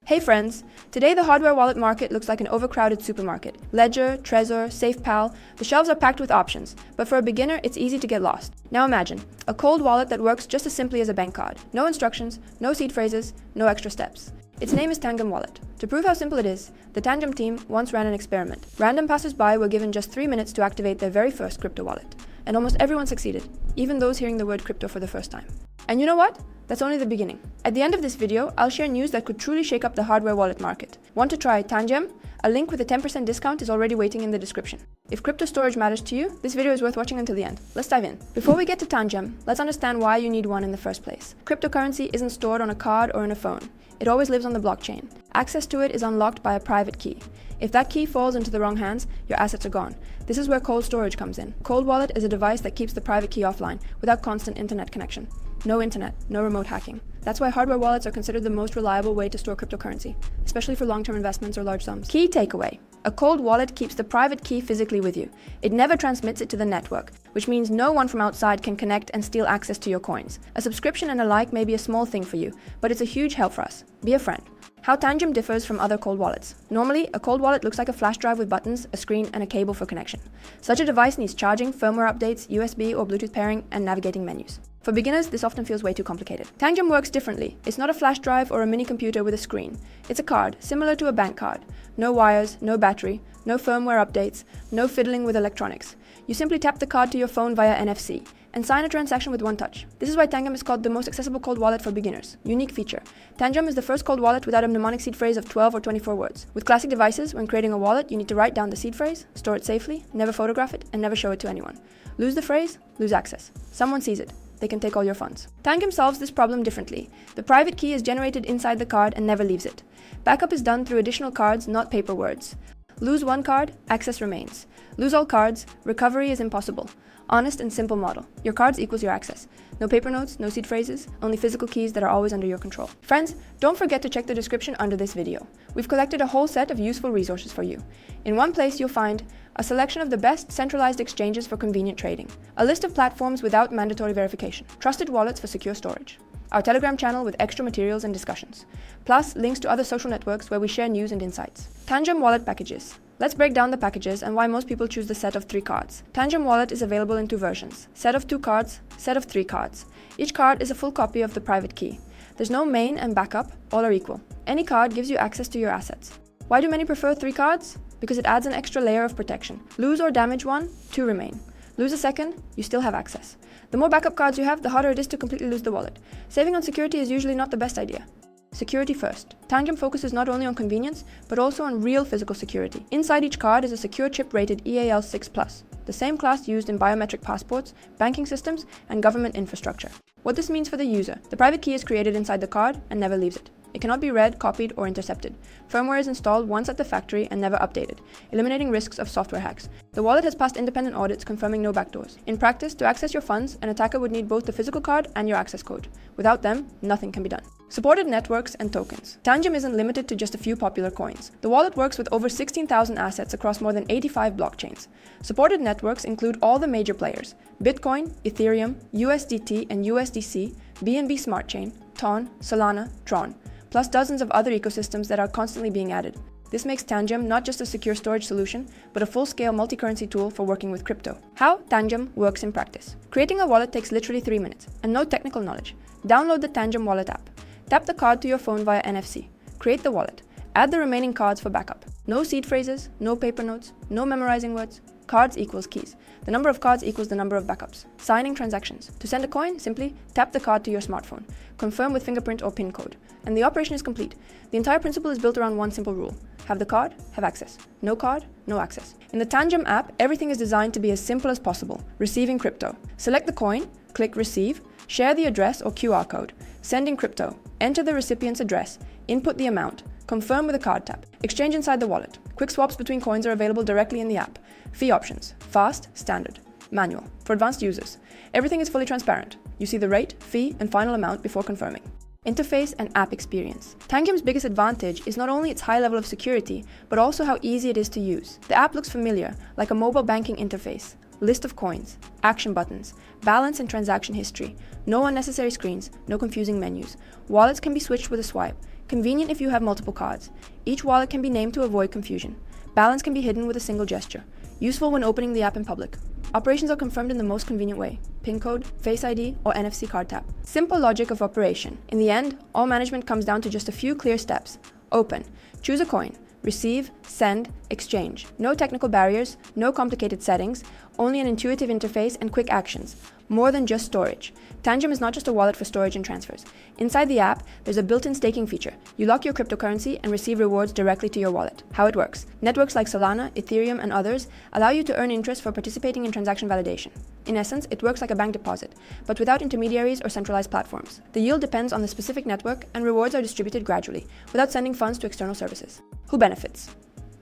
Hey friends! Today the hardware wallet market looks like an overcrowded supermarket. Ledger, Trezor, SafePal, the shelves are packed with options, but for a beginner it's easy to get lost. Now imagine, a cold wallet that works just as simply as a bank card. No instructions, no seed phrases, no extra steps. Its name is TANGEM Wallet. To prove how simple it is, the TANGEM team once ran an experiment. Random passers-by were given just 3 minutes to activate their very first crypto wallet. And almost everyone succeeded, even those hearing the word crypto for the first time. And you know what? That's only the beginning. At the end of this video, I'll share news that could truly shake up the hardware wallet market. Want to try TANGEM? A link with a 10% discount is already waiting in the description. If crypto storage matters to you, this video is worth watching until the end. Let's dive in. Before we get to TANGEM, let's understand why you need one in the first place. Cryptocurrency isn't stored on a card or in a phone. It always lives on the blockchain. Access to it is unlocked by a private key. If that key falls into the wrong hands, your assets are gone. This is where cold storage comes in. Cold wallet is a device that keeps the private key offline without constant internet connection. No internet, no remote hacking. That's why hardware wallets are considered the most reliable way to store cryptocurrency, especially for long-term investments or large sums. Key takeaway. A cold wallet keeps the private key physically with you. It never transmits it to the network, which means no one from outside can connect and steal access to your coins. A subscription and a like may be a small thing for you, but it's a huge help for us. Be a friend. How TANGEM differs from other cold wallets. Normally, a cold wallet looks like a flash drive with buttons, a screen, and a cable for connection. Such a device needs charging, firmware updates, USB or Bluetooth pairing, and navigating menus. For beginners, this often feels way too complicated. TANGEM works differently. It's not a flash drive or a mini computer with a screen. It's a card, similar to a bank card. No wires, no battery, no firmware updates, no fiddling with electronics. You simply tap the card to your phone via NFC and sign a transaction with one touch. This is why TANGEM is called the most accessible cold wallet for beginners. Unique feature. TANGEM is the first cold wallet without a mnemonic seed phrase of 12 or 24 words. With classic devices, when creating a wallet, you need to write down the seed phrase, store it safely, never photograph it, and never show it to anyone. Lose the phrase, lose access. Someone sees it. They can take all your funds. TANGEM solves this problem differently. The private key is generated inside the card and never leaves it. Backup is done through additional cards, not paper words. Lose one card, access remains. Lose all cards, recovery is impossible. Honest and simple model. Your cards equals your access. No paper notes, no seed phrases, only physical keys that are always under your control. Friends, don't forget to check the description under this video. We've collected a whole set of useful resources for you. In one place you'll find a selection of the best centralized exchanges for convenient trading, a list of platforms without mandatory verification, trusted wallets for secure storage, our Telegram channel with extra materials and discussions, plus links to other social networks where we share news and insights. TANGEM Wallet Packages. Let's break down the packages and why most people choose the set of 3 cards. TANGEM Wallet is available in 2 versions, set of 2 cards, set of 3 cards. Each card is a full copy of the private key. There's no main and backup, all are equal. Any card gives you access to your assets. Why do many prefer 3 cards? Because it adds an extra layer of protection. Lose or damage one, 2 remain. Lose a second, you still have access. The more backup cards you have, the harder it is to completely lose the wallet. Saving on security is usually not the best idea. Security first. TANGEM focuses not only on convenience, but also on real physical security. Inside each card is a secure chip rated EAL6+, the same class used in biometric passports, banking systems, and government infrastructure. What this means for the user: the private key is created inside the card and never leaves it. It cannot be read, copied, or intercepted. Firmware is installed once at the factory and never updated, eliminating risks of software hacks. The wallet has passed independent audits confirming no backdoors. In practice, to access your funds, an attacker would need both the physical card and your access code. Without them, nothing can be done. Supported networks and tokens. TANGEM isn't limited to just a few popular coins. The wallet works with over 16,000 assets across more than 85 blockchains. Supported networks include all the major players: Bitcoin, Ethereum, USDT and USDC, BNB Smart Chain, TON, Solana, Tron, plus dozens of other ecosystems that are constantly being added. This makes TANGEM not just a secure storage solution, but a full-scale multi-currency tool for working with crypto. How TANGEM works in practice. Creating a wallet takes literally 3 minutes, and no technical knowledge. Download the TANGEM Wallet app. Tap the card to your phone via NFC. Create the wallet. Add the remaining cards for backup. No seed phrases, no paper notes, no memorizing words. Cards equals keys. The number of cards equals the number of backups. Signing transactions. To send a coin, simply tap the card to your smartphone. Confirm with fingerprint or PIN code. And the operation is complete. The entire principle is built around one simple rule. Have the card, have access. No card, no access. In the TANGEM app, everything is designed to be as simple as possible. Receiving crypto. Select the coin, click receive, share the address or QR code. Sending crypto. Enter the recipient's address, input the amount, confirm with a card tap. Exchange inside the wallet. Quick swaps between coins are available directly in the app. Fee options: fast, standard, manual. For advanced users, everything is fully transparent. You see the rate, fee, and final amount before confirming. Interface and app experience. TANGEM's biggest advantage is not only its high level of security, but also how easy it is to use. The app looks familiar, like a mobile banking interface. List of coins, action buttons, balance and transaction history, no unnecessary screens, no confusing menus. Wallets can be switched with a swipe. Convenient if you have multiple cards. Each wallet can be named to avoid confusion. Balance can be hidden with a single gesture. Useful when opening the app in public. Operations are confirmed in the most convenient way: PIN code, Face ID, or NFC card tap. Simple logic of operation. In the end, all management comes down to just a few clear steps. Open. Choose a coin. Receive, send, exchange. No technical barriers, no complicated settings, only an intuitive interface and quick actions. More than just storage. TANGEM is not just a wallet for storage and transfers. Inside the app, there's a built-in staking feature. You lock your cryptocurrency and receive rewards directly to your wallet. How it works. Networks like Solana, Ethereum, and others allow you to earn interest for participating in transaction validation. In essence, it works like a bank deposit, but without intermediaries or centralized platforms. The yield depends on the specific network, and rewards are distributed gradually, without sending funds to external services. Who benefits?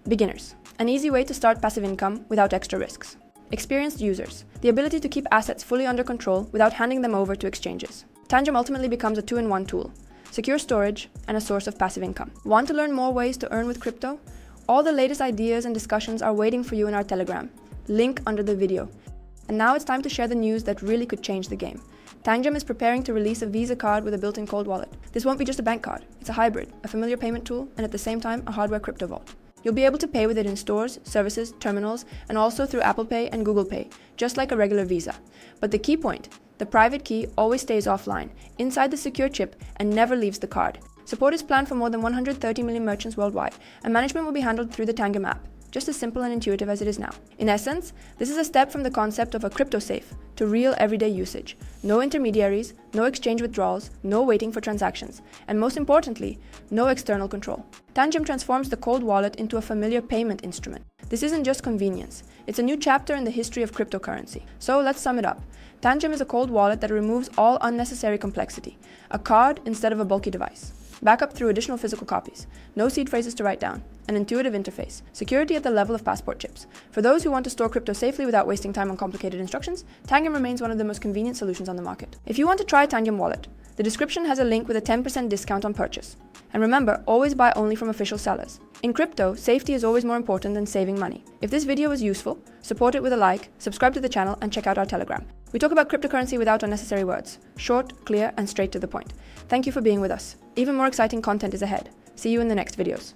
Beginners. An easy way to start passive income without extra risks. Experienced users. The ability to keep assets fully under control without handing them over to exchanges. TANGEM ultimately becomes a two-in-one tool: secure storage and a source of passive income. Want to learn more ways to earn with crypto? All the latest ideas and discussions are waiting for you in our Telegram. Link under the video. And now it's time to share the news that really could change the game. TANGEM is preparing to release a Visa card with a built-in cold wallet. This won't be just a bank card. It's a hybrid, a familiar payment tool, and at the same time, a hardware crypto vault. You'll be able to pay with it in stores, services, terminals, and also through Apple Pay and Google Pay, just like a regular Visa. But the key point: the private key always stays offline, inside the secure chip, and never leaves the card. Support is planned for more than 130 million merchants worldwide, and management will be handled through the TANGEM app, just as simple and intuitive as it is now. In essence, this is a step from the concept of a crypto safe to real everyday usage. No intermediaries, no exchange withdrawals, no waiting for transactions, and most importantly, no external control. TANGEM transforms the cold wallet into a familiar payment instrument. This isn't just convenience, it's a new chapter in the history of cryptocurrency. So let's sum it up. TANGEM is a cold wallet that removes all unnecessary complexity. A card instead of a bulky device. Backup through additional physical copies. No seed phrases to write down. An intuitive interface. Security at the level of passport chips. For those who want to store crypto safely without wasting time on complicated instructions, TANGEM remains one of the most convenient solutions on the market. If you want to try TANGEM Wallet, the description has a link with a 10% discount on purchase. And remember, always buy only from official sellers. In crypto, safety is always more important than saving money. If this video was useful, support it with a like, subscribe to the channel, and check out our Telegram. We talk about cryptocurrency without unnecessary words. Short, clear, and straight to the point. Thank you for being with us. Even more exciting content is ahead. See you in the next videos.